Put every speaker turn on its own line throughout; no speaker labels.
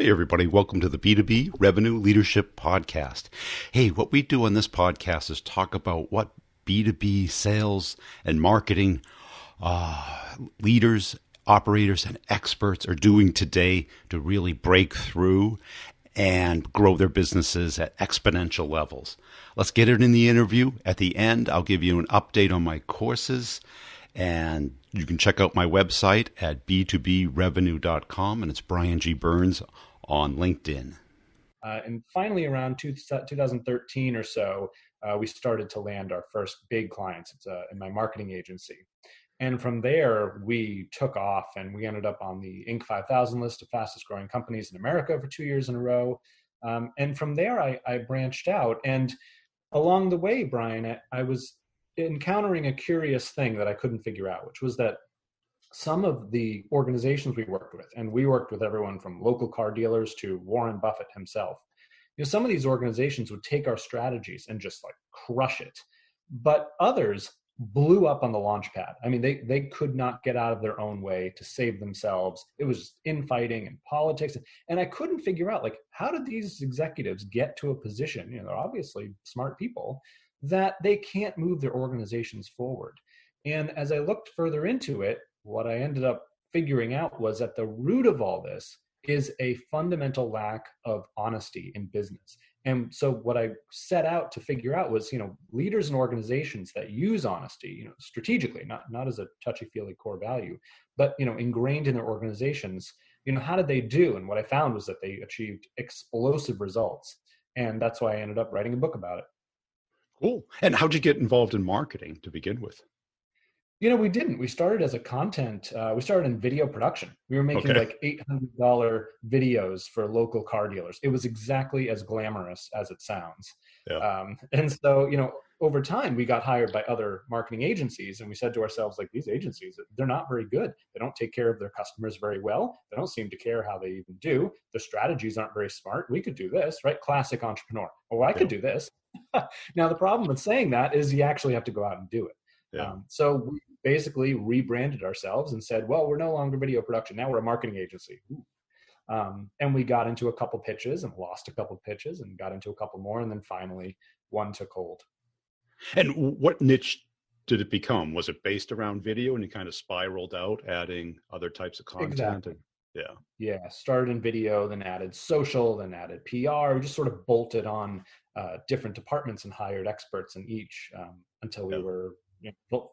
Hey, everybody. Welcome to the B2B Revenue Leadership Podcast. Hey, what we do on this podcast is talk about what B2B sales and marketing leaders, operators, and experts are doing today to really break through and grow their businesses at exponential levels. Let's get it in the interview. At the end, I'll give you an update on my courses, and you can check out my website at b2brevenue.com, and it's Brian G. Burns on LinkedIn.
And finally, around 2013 or so, we started to land our first big clients. It's in my marketing agency. And from there, we took off and we ended up on the Inc. 5000 list of fastest growing companies in America for 2 years in a row. And from there, I branched out. And along the way, Brian, I was encountering a curious thing that I couldn't figure out, which was that some of the organizations we worked with, and we worked with everyone from local car dealers to Warren Buffett himself, some of these organizations would take our strategies and just like crush it. But others blew up on the launch pad. I mean, they could not get out of their own way to save themselves. It was just infighting and politics. And I couldn't figure out, like, how did these executives get to a position, they're obviously smart people, that they can't move their organizations forward. And as I looked further into it, what I ended up figuring out was at the root of all this is a fundamental lack of honesty in business. And so what I set out to figure out was, leaders and organizations that use honesty, strategically, not as a touchy-feely core value, but, ingrained in their organizations, how did they do? And what I found was that they achieved explosive results. And that's why I ended up writing a book about it.
Cool. And how'd you get involved in marketing to begin with?
We didn't. We started as we started in video production. We were making like $800 videos for local car dealers. It was exactly as glamorous as it sounds. Yeah. And so, over time, we got hired by other marketing agencies, and we said to ourselves, like, these agencies, they're not very good. They don't take care of their customers very well. They don't seem to care how they even do. Their strategies aren't very smart. We could do this, right? Classic entrepreneur. Oh, I could do this. Now, the problem with saying that is you actually have to go out and do it. Yeah. So we basically rebranded ourselves and said, well, we're no longer video production. Now we're a marketing agency. And we got into a couple pitches and lost a couple pitches and got into a couple more. And then finally one took hold.
And what niche did it become? Was it based around video and you kind of spiraled out, adding other types of content?
Exactly. Yeah. Started in video, then added social, then added PR. We just sort of bolted on different departments and hired experts in each until we were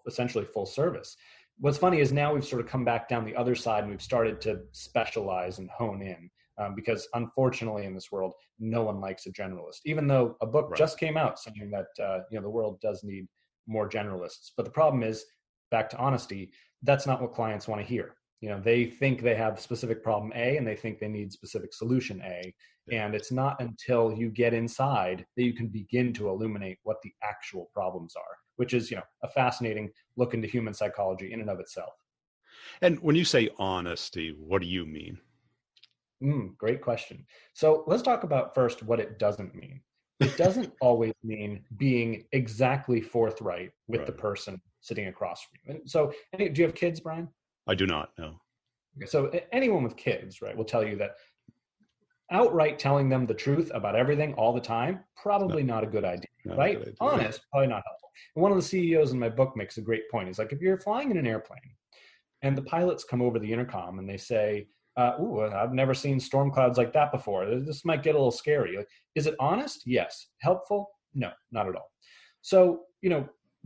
essentially full service. What's funny is now we've sort of come back down the other side and we've started to specialize and hone in because unfortunately in this world, no one likes a generalist, even though a book just came out saying that, the world does need more generalists. But the problem is, back to honesty, that's not what clients want to hear. They think they have specific problem A and they think they need specific solution A. And it's not until you get inside that you can begin to illuminate what the actual problems are, which is, a fascinating look into human psychology in and of itself.
And when you say honesty, what do you mean?
Great question. So let's talk about first what it doesn't mean. It doesn't always mean being exactly forthright with the person sitting across from you. And so, do you have kids, Brian?
I do not, no.
Okay, so anyone with kids, will tell you that outright telling them the truth about everything all the time, probably not a good idea, right? Good idea. Honest, probably not helpful. And one of the CEOs in my book makes a great point. He's like, if you're flying in an airplane and the pilots come over the intercom and they say, I've never seen storm clouds like that before. This might get a little scary. Like, is it honest? Yes. Helpful? No, not at all. So,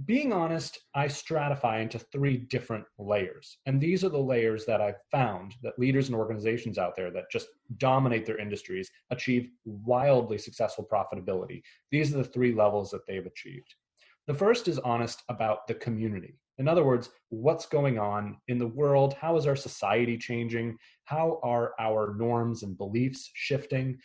being honest, I stratify into 3 different layers. And these are the layers that I've found that leaders and organizations out there that just dominate their industries achieve wildly successful profitability. These are the 3 levels that they've achieved. The first is honest about the community. In other words, what's going on in the world? How is our society changing? How are our norms and beliefs shifting?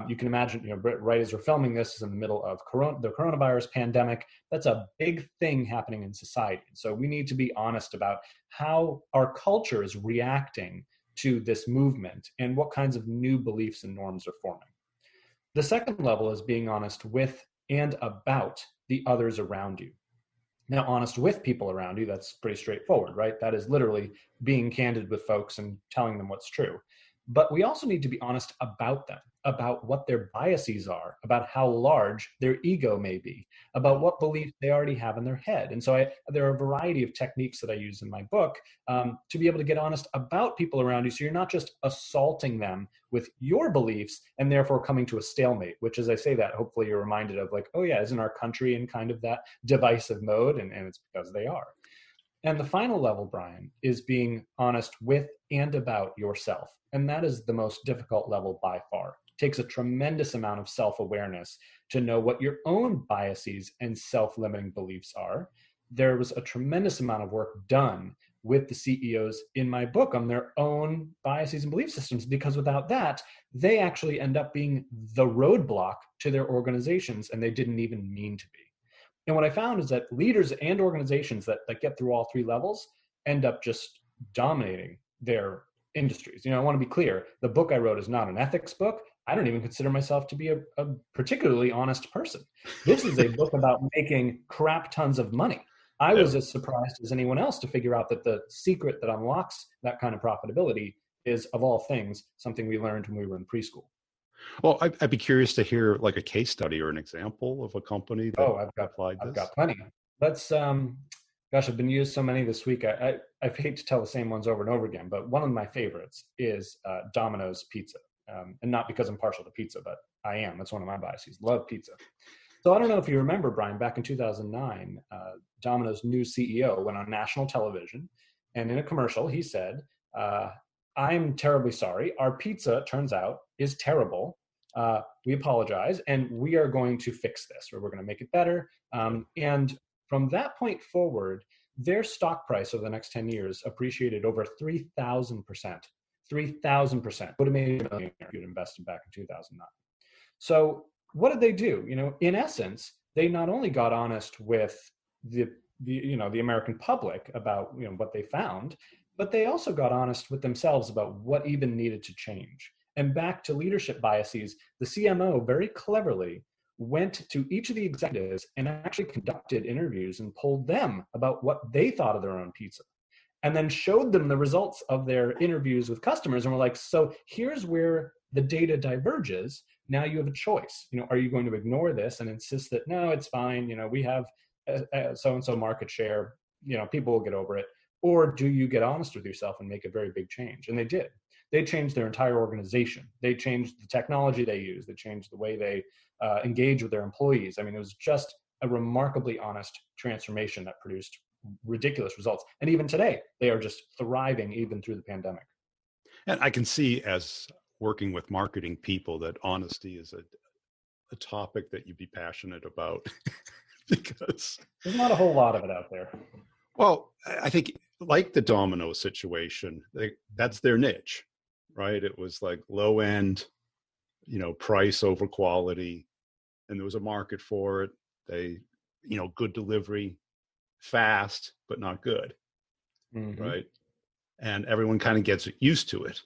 You can imagine, right as we're filming this is in the middle of the coronavirus pandemic. That's a big thing happening in society. So we need to be honest about how our culture is reacting to this movement and what kinds of new beliefs and norms are forming. The second level is being honest with and about the others around you. Now, honest with people around you, that's pretty straightforward, right? That is literally being candid with folks and telling them what's true. but we also need to be honest about them, about what their biases are, about how large their ego may be, about what beliefs they already have in their head. And so there are a variety of techniques that I use in my book to be able to get honest about people around you. So you're not just assaulting them with your beliefs and therefore coming to a stalemate, which, as I say that, hopefully you're reminded of, like, oh yeah, isn't our country in kind of that divisive mode? And it's because they are. And the final level, Brian, is being honest with and about yourself. And that is the most difficult level by far. It takes a tremendous amount of self-awareness to know what your own biases and self-limiting beliefs are. There was a tremendous amount of work done with the CEOs in my book on their own biases and belief systems, because without that, they actually end up being the roadblock to their organizations, and they didn't even mean to be. And what I found is that leaders and organizations that get through all three levels end up just dominating their industries. I want to be clear. The book I wrote is not an ethics book. I don't even consider myself to be a particularly honest person. This is a book about making crap tons of money. I was as surprised as anyone else to figure out that the secret that unlocks that kind of profitability is, of all things, something we learned when we were in preschool.
Well, I'd be curious to hear like a case study or an example of a company that applied this.
I've got plenty. Let's, gosh, I've been used so many this week. I hate to tell the same ones over and over again, but one of my favorites is Dominos Pizza. And not because I'm partial to pizza, but I am. That's one of my biases. Love pizza. So I don't know if you remember, Brian, back in 2009, Domino's new CEO went on national television, and in a commercial, he said, I'm terribly sorry. Our pizza, turns out, is terrible. We apologize, and we are going to fix this, or we're going to make it better. And from that point forward, their stock price over the next 10 years appreciated over 3,000%. 3,000% would have made a million if you'd invested back in 2009. So what did they do? In essence, they not only got honest with the American public about what they found, but they also got honest with themselves about what even needed to change. And back to leadership biases, the CMO very cleverly went to each of the executives and actually conducted interviews and polled them about what they thought of their own pizza, and then showed them the results of their interviews with customers. And we're like, so here's where the data diverges. Now you have a choice. Are you going to ignore this and insist that, no, it's fine, we have so-and-so market share, people will get over it? Or do you get honest with yourself and make a very big change? And they did. They changed their entire organization. They changed the technology they use. They changed the way they engage with their employees. I mean, it was just a remarkably honest transformation that produced ridiculous results. And even today, they are just thriving even through the pandemic.
And I can see, as working with marketing people, that honesty is a topic that you'd be passionate about because
there's not a whole lot of it out there.
Well, I think like the Domino situation, that's their niche, right? It was like low end, price over quality, and there was a market for it. They, good delivery, fast, but not good, right? And everyone kind of gets used to it.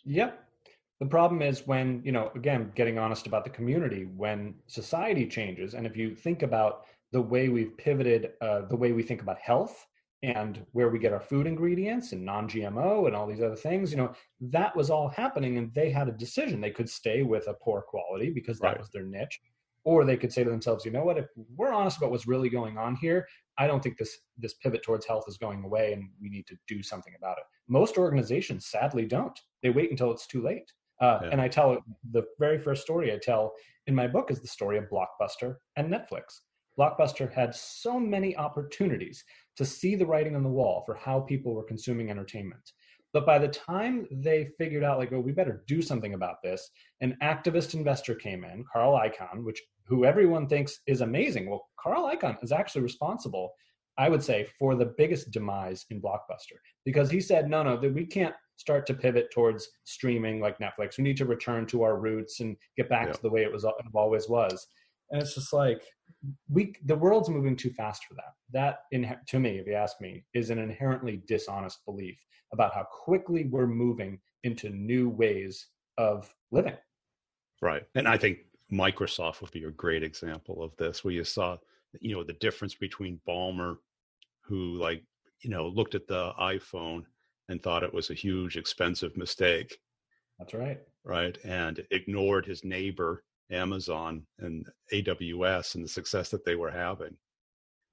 Yep. The problem is when, again, getting honest about the community, when society changes, and if you think about the way we've pivoted, the way we think about health and where we get our food ingredients and non-GMO and all these other things, that was all happening, and they had a decision. They could stay with a poor quality because that was their niche, or they could say to themselves, you know what, if we're honest about what's really going on here, I don't think this pivot towards health is going away, and we need to do something about it. Most organizations sadly don't. They wait until it's too late. And I tell the very first story I tell in my book is the story of Blockbuster and Netflix. Blockbuster had so many opportunities to see the writing on the wall for how people were consuming entertainment. But by the time they figured out, like, oh, we better do something about this, an activist investor came in, Carl Icahn, who everyone thinks is amazing. Well, Carl Icahn is actually responsible, I would say, for the biggest demise in Blockbuster, because he said, no, we can't start to pivot towards streaming like Netflix. We need to return to our roots and get back to the way it always was. And it's just like, the world's moving too fast for that. That, to me, if you ask me, is an inherently dishonest belief about how quickly we're moving into new ways of living.
Right. And I think Microsoft would be a great example of this, where you saw, the difference between Ballmer, who looked at the iPhone and thought it was a huge, expensive mistake,
That's right.
right? And ignored his neighbor, Amazon and AWS, and the success that they were having.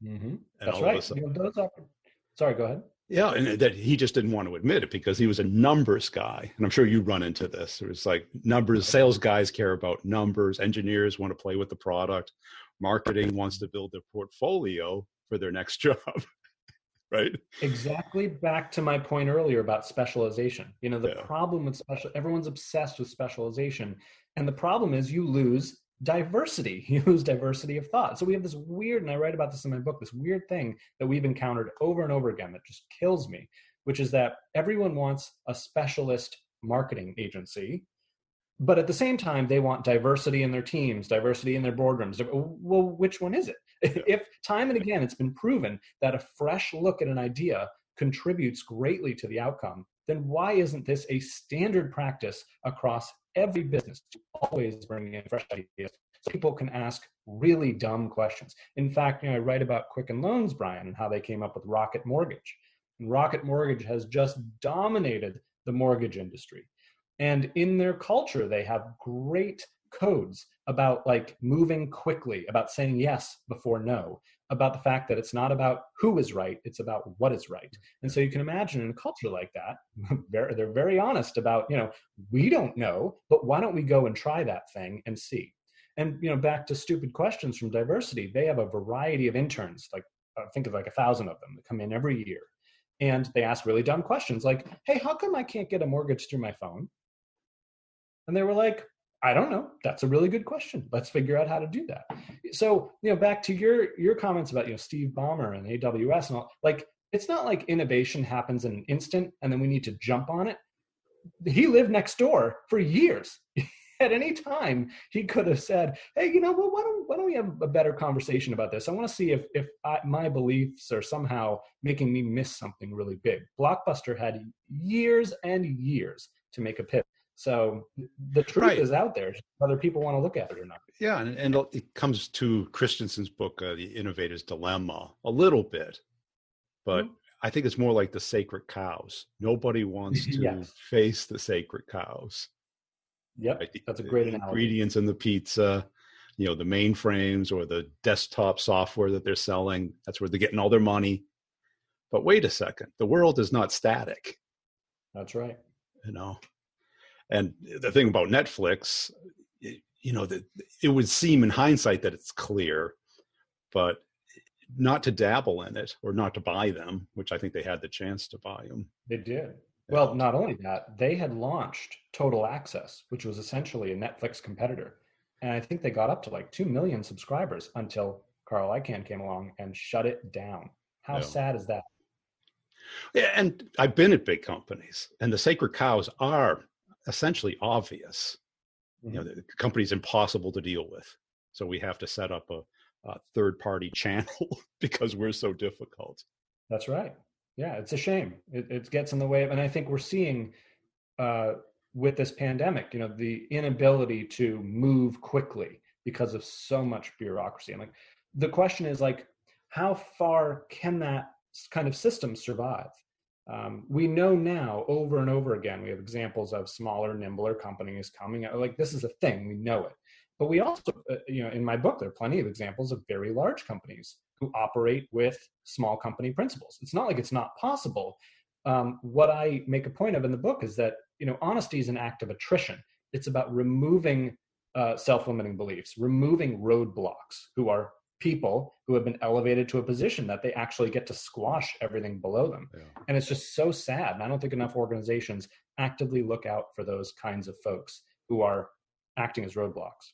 Hmm.
And
That's
all of a
right.
sudden,
Those are. Sorry, go ahead.
yeah, and that he just didn't want to admit it because he was a numbers guy. And I'm sure you run into this. It was like numbers, sales guys care about numbers, engineers want to play with the product, marketing wants to build their portfolio for their next job, right?
Exactly back to my point earlier about specialization. The
Yeah.
problem with everyone's obsessed with specialization. And the problem is you lose diversity. You lose diversity of thought. So we have this weird, and I write about this in my book, this weird thing that we've encountered over and over again that just kills me, which is that everyone wants a specialist marketing agency, but at the same time they want diversity in their teams, diversity in their boardrooms. Well, which one is it?
Yeah.
If time and again it's been proven that a fresh look at an idea contributes greatly to the outcome, then why isn't this a standard practice across every business to always bring in fresh ideas so people can ask really dumb questions? In fact, I write about Quicken Loans, Brian, and how they came up with Rocket Mortgage. And Rocket Mortgage has just dominated the mortgage industry. And in their culture, they have great codes about like moving quickly, about saying yes before no, about the fact that it's not about who is right, it's about what is right. And so you can imagine in a culture like that, they're very honest about, we don't know, but why don't we go and try that thing and see? And, back to stupid questions from diversity, they have a variety of interns, like think of like 1,000 of them that come in every year. And they ask really dumb questions like, hey, how come I can't get a mortgage through my phone? And they were like, I don't know. That's a really good question. Let's figure out how to do that. So, back to your comments about, Steve Ballmer and AWS and all, like, it's not like innovation happens in an instant and then we need to jump on it. He lived next door for years. At any time, he could have said, hey, well, why don't we have a better conversation about this? I want to see if my beliefs are somehow making me miss something really big. Blockbuster had years and years to make a pivot. So the truth
Right.
is out there, whether people want to look at it or not.
Yeah. And it comes to Christensen's book, The Innovator's Dilemma, a little bit, but I think it's more like the sacred cows. Nobody wants to
Yes.
face the sacred cows.
Yep.
Right?
That's a great
The
analogy.
ingredients in the pizza, the mainframes or the desktop software that they're selling. That's where they're getting all their money. But wait a second, the world is not static.
That's right.
And the thing about Netflix, it would seem in hindsight that it's clear, but not to dabble in it or not to buy them, which I think they had the chance to buy them.
They did. Well, not only that, they had launched Total Access, which was essentially a Netflix competitor. And I think they got up to like 2 million subscribers until Carl Icahn came along and shut it down. How sad is that?
Yeah, and I've been at big companies, and the sacred cows are essentially obvious.
Mm-hmm.
The company's impossible to deal with. So we have to set up a third-party channel because we're so difficult.
That's right. Yeah, it's a shame. It gets in the way of, and I think we're seeing with this pandemic, the inability to move quickly because of so much bureaucracy. And like, the question is like, how far can that kind of system survive? We know now over and over again, we have examples of smaller, nimbler companies coming out. Like, this is a thing, we know it. But we also, in my book, there are plenty of examples of very large companies who operate with small company principles. It's not like it's not possible. What I make a point of in the book is that, honesty is an act of attrition. It's about removing self-limiting beliefs, removing roadblocks, who are people who have been elevated to a position that they actually get to squash everything below them. Yeah. And it's just so sad. And I don't think enough organizations actively look out for those kinds of folks who are acting as roadblocks.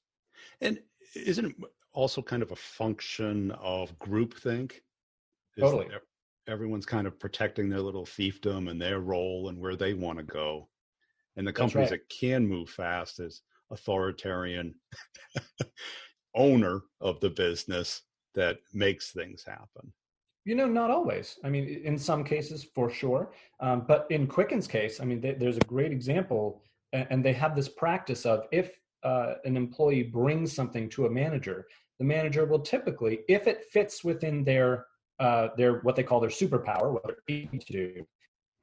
And isn't it also kind of a function of groupthink?
Totally.
Everyone's kind of protecting their little fiefdom and their role and where they want to go. And the companies that can move fast as authoritarian owner of the business that makes things happen.
Not always. I mean, in some cases, for sure. But in Quicken's case, I mean, there's a great example, and they have this practice of if an employee brings something to a manager, the manager will typically, if it fits within their what they call their superpower, what they're able to do,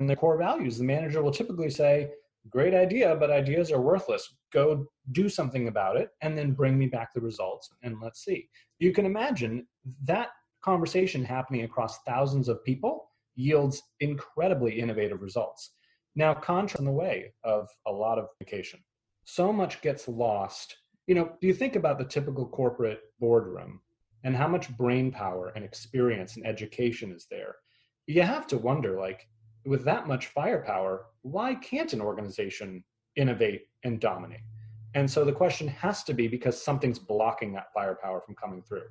and their core values, the manager will typically say, great idea, but ideas are worthless. Go do something about it and then bring me back the results and let's see. You can imagine that conversation happening across thousands of people yields incredibly innovative results. Now, contrast in the way of a lot of communication. So much gets lost. Do you think about the typical corporate boardroom and how much brain power and experience and education is there? You have to wonder, like, with that much firepower, why can't an organization innovate and dominate? And so the question has to be because something's blocking that firepower from coming through.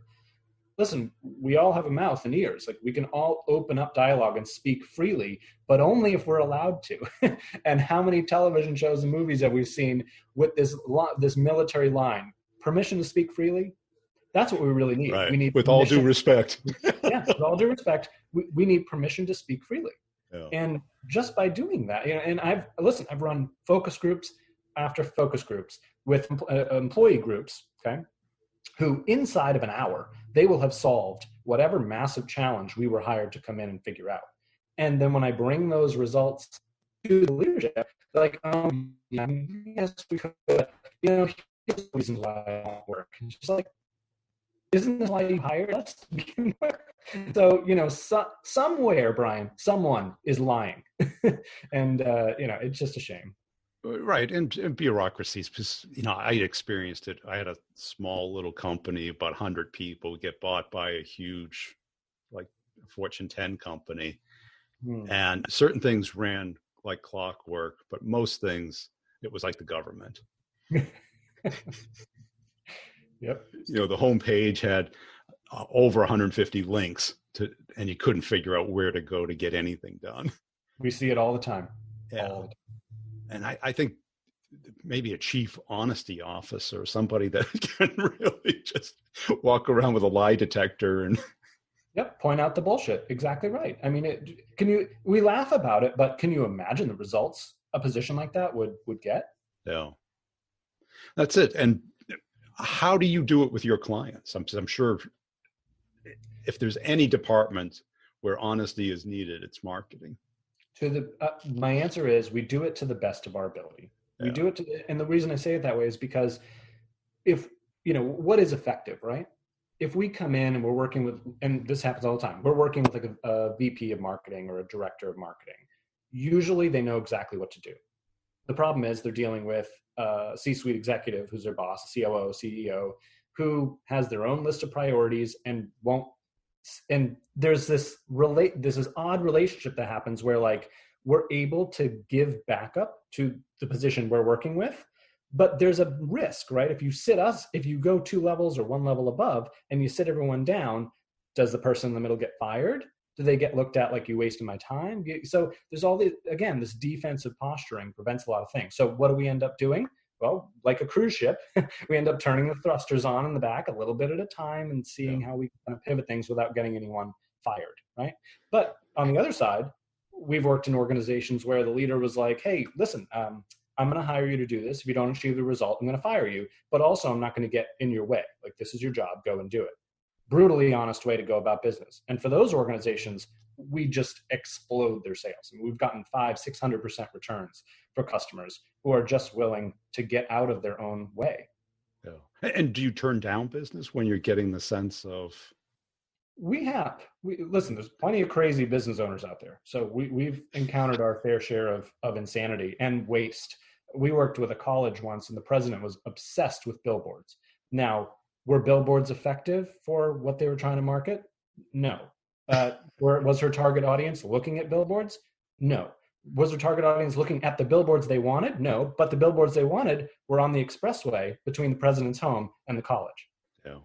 Listen, we all have a mouth and ears. Like, we can all open up dialogue and speak freely, but only if we're allowed to. And how many television shows and movies have we seen with this military line? Permission to speak freely? That's what we really need.
Right.
We need
With
permission.
all due respect.
Yeah, with all due respect, we need permission to speak freely.
Yeah.
And just by doing that, and I've run focus groups after focus groups with employee groups, okay, who inside of an hour, they will have solved whatever massive challenge we were hired to come in and figure out. And then when I bring those results to the leadership, they're like, yes, we could, here's the reasons why it won't work. And it's just like, isn't this why you hired us to begin with? So, somewhere, Brian, someone is lying. And, it's just a shame.
Right. And bureaucracies, because, I experienced it. I had a small little company, about 100 people, get bought by a huge, like, Fortune 10 company. And certain things ran like clockwork, but most things, it was like the government.
Yep.
The homepage had over 150 links and you couldn't figure out where to go to get anything done.
We see it all the time.
Yeah.
All the time.
And I think maybe a chief honesty officer, somebody that can really just walk around with a lie detector and
point out the bullshit. Exactly right. I mean, we laugh about it, but can you imagine the results a position like that would get?
Yeah. That's it. And how do you do it with your clients? I'm sure if there's any department where honesty is needed, it's marketing.
My answer is we do it to the best of our ability. We do it and the reason I say it that way is because what is effective, right? If we come in and we're working with, and this happens all the time, we're working with like a VP of marketing or a director of marketing. Usually they know exactly what to do. The problem is they're dealing with a C-suite executive who's their boss, COO, CEO, who has their own list of priorities and won't. And there's this odd relationship that happens where like we're able to give backup to the position we're working with, but there's a risk, right? If you go 2 levels or 1 level above and you sit everyone down, does the person in the middle get fired? Do they get looked at like you wasted my time? So there's this defensive posturing prevents a lot of things. So what do we end up doing? Well, like a cruise ship, we end up turning the thrusters on in the back a little bit at a time and seeing how we kind of pivot things without getting anyone fired, right? But on the other side, we've worked in organizations where the leader was like, hey, listen, I'm going to hire you to do this. If you don't achieve the result, I'm going to fire you. But also, I'm not going to get in your way. Like, this is your job. Go and do it. Brutally honest way to go about business. And for those organizations, we just explode their sales. I mean, we've gotten 500-600% returns for customers who are just willing to get out of their own way.
Yeah. And do you turn down business when you're getting the sense of?
Listen, there's plenty of crazy business owners out there. So we've encountered our fair share of insanity and waste. We worked with a college once and the president was obsessed with billboards. Now, were billboards effective for what they were trying to market? No. Was her target audience looking at billboards? No. Was her target audience looking at the billboards they wanted? No. But the billboards they wanted were on the expressway between the president's home and the college.
Yeah.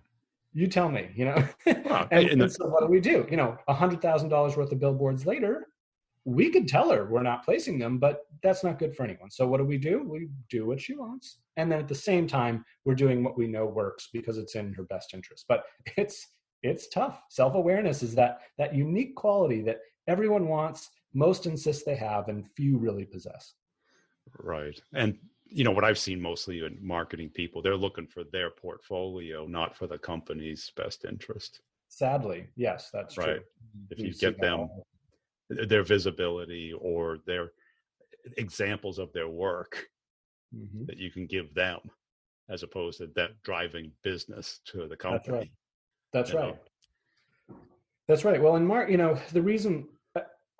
You tell me,
Wow.
and so what do we do? $100,000 worth of billboards later, we could tell her we're not placing them, but that's not good for anyone. So what do? We do what she wants. And then at the same time, we're doing what we know works because it's in her best interest. But it's tough. Self-awareness is that unique quality that everyone wants, most insist they have, and few really possess.
Right. And what I've seen mostly in marketing people, they're looking for their portfolio, not for the company's best interest.
Sadly, yes, that's
right.
True.
If you get them their visibility or examples of their work
Hmm.
that you can give them, as opposed to that driving business to the
That's right.
company.
That's
You know,
right. That's right. Well, in Mark, the reason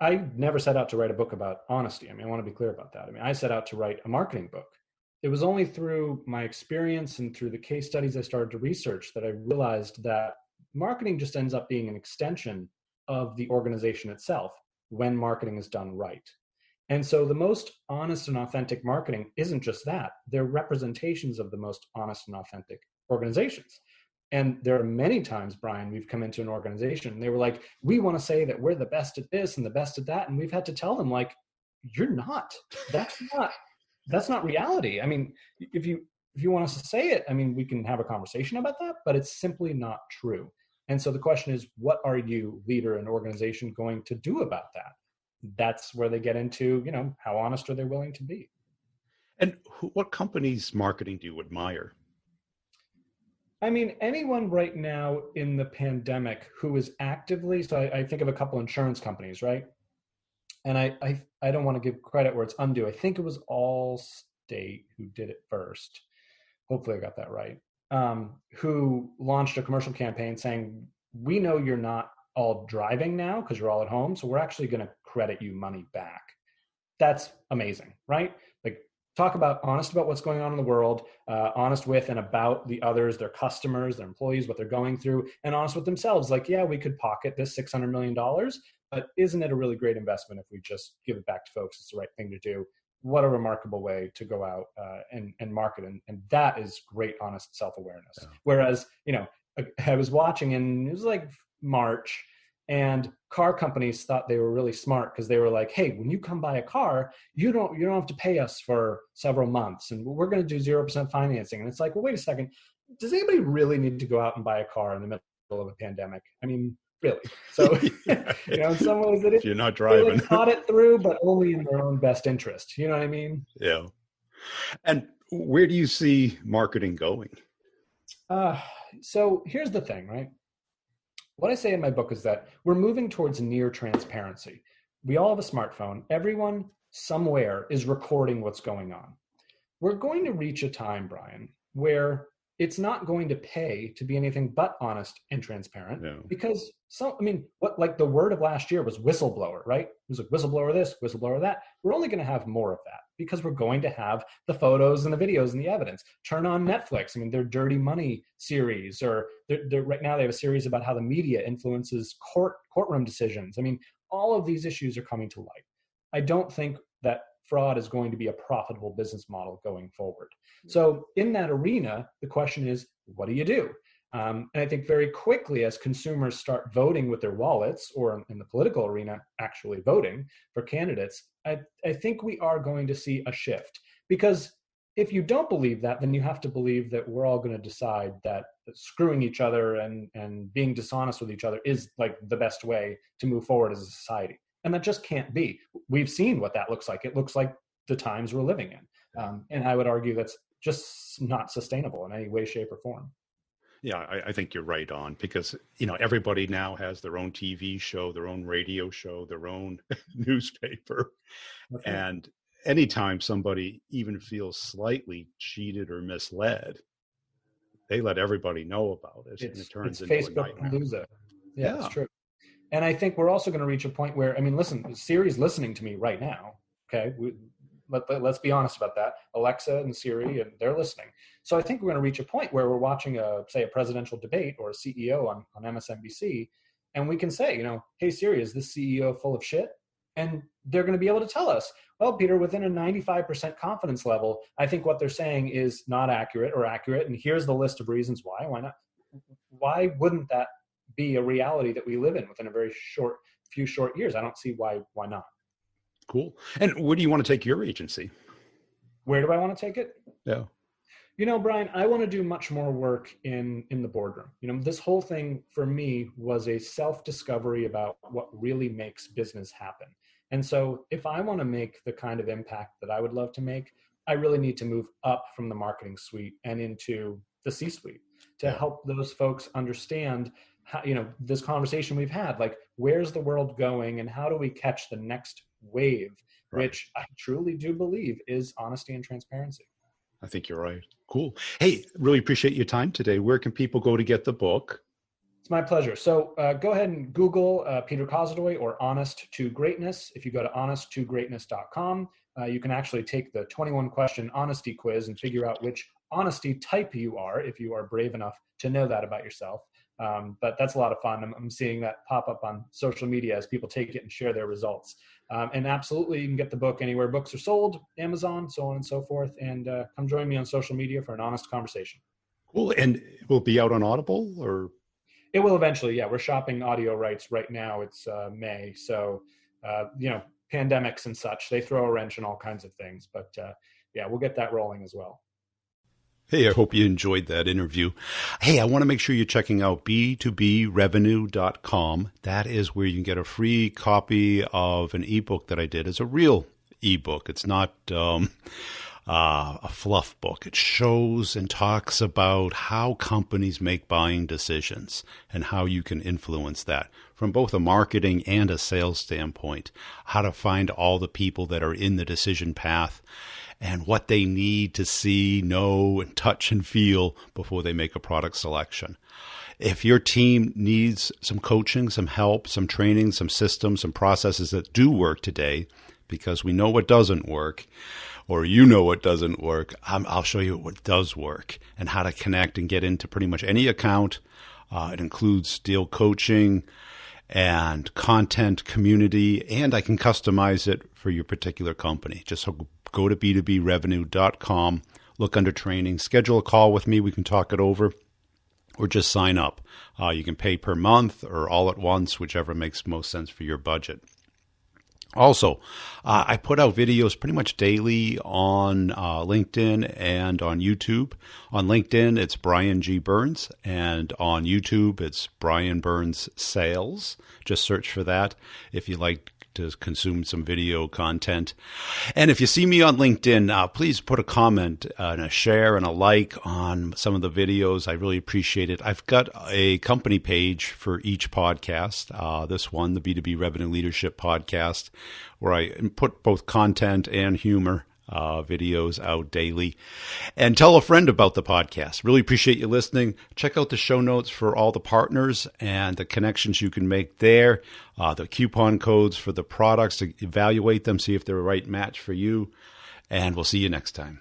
I never set out to write a book about honesty. I mean, I want to be clear about that. I mean, I set out to write a marketing book. It was only through my experience and through the case studies I started to research that I realized that marketing just ends up being an extension of the organization itself when marketing is done right. And so the most honest and authentic marketing isn't just that, they're representations of the most honest and authentic organizations. And there are many times, Brian, we've come into an organization and they were like, we want to say that we're the best at this and the best at that. And we've had to tell them, like, you're not. That's not that's not reality. I mean, if you want us to say it, I mean, we can have a conversation about that, but it's simply not true. And so the question is, what are you, leader and organization, going to do about that? That's where they get into, how honest are they willing to be?
and what companies' marketing do you admire?
I mean, anyone right now in the pandemic who is actively, so I think of a couple insurance companies, right? And I don't want to give credit where it's undue. I think it was Allstate who did it first. Hopefully I got that right. Who launched a commercial campaign saying, we know you're not all driving now because you're all at home, so we're actually going to credit you money back. That's amazing, right? Like, talk about honest about what's going on in the world, honest with and about the others, their customers, their employees, what they're going through, and honest with themselves. Like, yeah, we could pocket this $600 million, but isn't it a really great investment if we just give it back to folks? It's the right thing to do. What a remarkable way to go out and market. And that is great, honest self-awareness.
Yeah.
Whereas, I was watching, and it was like March, and car companies thought they were really smart because they were like, hey, when you come buy a car, you don't have to pay us for several months, and we're going to do 0% financing. And it's like, well, wait a second, does anybody really need to go out and buy a car in the middle of a pandemic? I mean, really? So, in some ways it is.
You're not
They
driving.
thought it through, but only in their own best interest. You know what I mean?
Yeah. And where do you see marketing going?
So here's the thing, right? What I say in my book is that we're moving towards near transparency. We all have a smartphone. Everyone somewhere is recording what's going on. We're going to reach a time, Brian, where it's not going to pay to be anything but honest and transparent.
No.
Because what, like, the word of last year was whistleblower, right? It was like whistleblower this, whistleblower that. We're only going to have more of that because we're going to have the photos and the videos and the evidence. Turn on Netflix. I mean, their Dirty Money series, or they're right now they have a series about how the media influences courtroom decisions. I mean, all of these issues are coming to light. I don't think that fraud is going to be a profitable business model going forward. So in that arena, the question is, what do you do? And I think very quickly, as consumers start voting with their wallets, or in the political arena, actually voting for candidates, I think we are going to see a shift. Because if you don't believe that, then you have to believe that we're all going to decide that screwing each other and being dishonest with each other is like the best way to move forward as a society. And that just can't be. We've seen what that looks like. It looks like the times we're living in. And I would argue that's just not sustainable in any way, shape, or form.
Yeah, I think you're right on, because, everybody now has their own TV show, their own radio show, their own newspaper.
That's right.
And anytime somebody even feels slightly cheated or misled, they let everybody know about it, and it turns into
Facebook
a nightmare.
Palooza. Yeah, it's true. And I think we're also going to reach a point where, I mean, listen, Siri's listening to me right now. Okay. Let's be honest about that. Alexa and Siri, and they're listening. So I think we're going to reach a point where we're watching say a presidential debate or a CEO on MSNBC, and we can say, hey Siri, is this CEO full of shit? And they're going to be able to tell us, well, Peter, within a 95% confidence level, I think what they're saying is not accurate or accurate. And here's the list of reasons why. Why not? Why wouldn't that be a reality that we live in within a very few short years? I don't see why not.
Cool. And where do you want to take your agency?
Where do I want to take it?
Yeah.
Brian, I want to do much more work in the boardroom. This whole thing for me was a self-discovery about what really makes business happen. And so if I want to make the kind of impact that I would love to make, I really need to move up from the marketing suite and into the C-suite to help those folks understand how, this conversation we've had, like, where's the world going and how do we catch the next wave,
Right.
which I truly do believe is honesty and transparency.
I think you're right. Cool. Hey, really appreciate your time today. Where can people go to get the book?
It's my pleasure. So go ahead and Google Peter Kozodoy or Honest to Greatness. If you go to honesttogreatness.com, you can actually take the 21-question honesty quiz and figure out which honesty type you are, if you are brave enough to know that about yourself. But that's a lot of fun. I'm seeing that pop up on social media as people take it and share their results. And absolutely, you can get the book anywhere books are sold, Amazon, so on and so forth. And come join me on social media for an honest conversation.
Cool. And will it be out on Audible or?
It will eventually. Yeah, we're shopping audio rights right now. It's May. So, pandemics and such, they throw a wrench in all kinds of things. But yeah, we'll get that rolling as well.
Hey, I hope you enjoyed that interview. Hey, I want to make sure you're checking out b2brevenue.com. That is where you can get a free copy of an ebook that I did. It's a real ebook. It's not a fluff book. It shows and talks about how companies make buying decisions and how you can influence that from both a marketing and a sales standpoint, how to find all the people that are in the decision path and what they need to see, know, and touch and feel before they make a product selection. If your team needs some coaching, some help, some training, some systems, some processes that do work today, because we know what doesn't work, or you know what doesn't work, I'll show you what does work and how to connect and get into pretty much any account. It includes deal coaching and content community, and I can customize it for your particular company. Just go to b2brevenue.com, look under training, schedule a call with me. We can talk it over, or just sign up. You can pay per month or all at once, whichever makes most sense for your budget. Also, I put out videos pretty much daily on LinkedIn and on YouTube. On LinkedIn, it's Brian G. Burns, and on YouTube, it's Brian Burns Sales. Just search for that if you like to consume some video content. And if you see me on LinkedIn, please put a comment and a share and a like on some of the videos. I really appreciate it. I've got a company page for each podcast. This one, the B2B Revenue Leadership Podcast, where I put both content and humor videos out daily. And tell a friend about the podcast. Really appreciate you listening. Check out the show notes for all the partners and the connections you can make there, the coupon codes for the products to evaluate them, see if they're a right match for you. And we'll see you next time.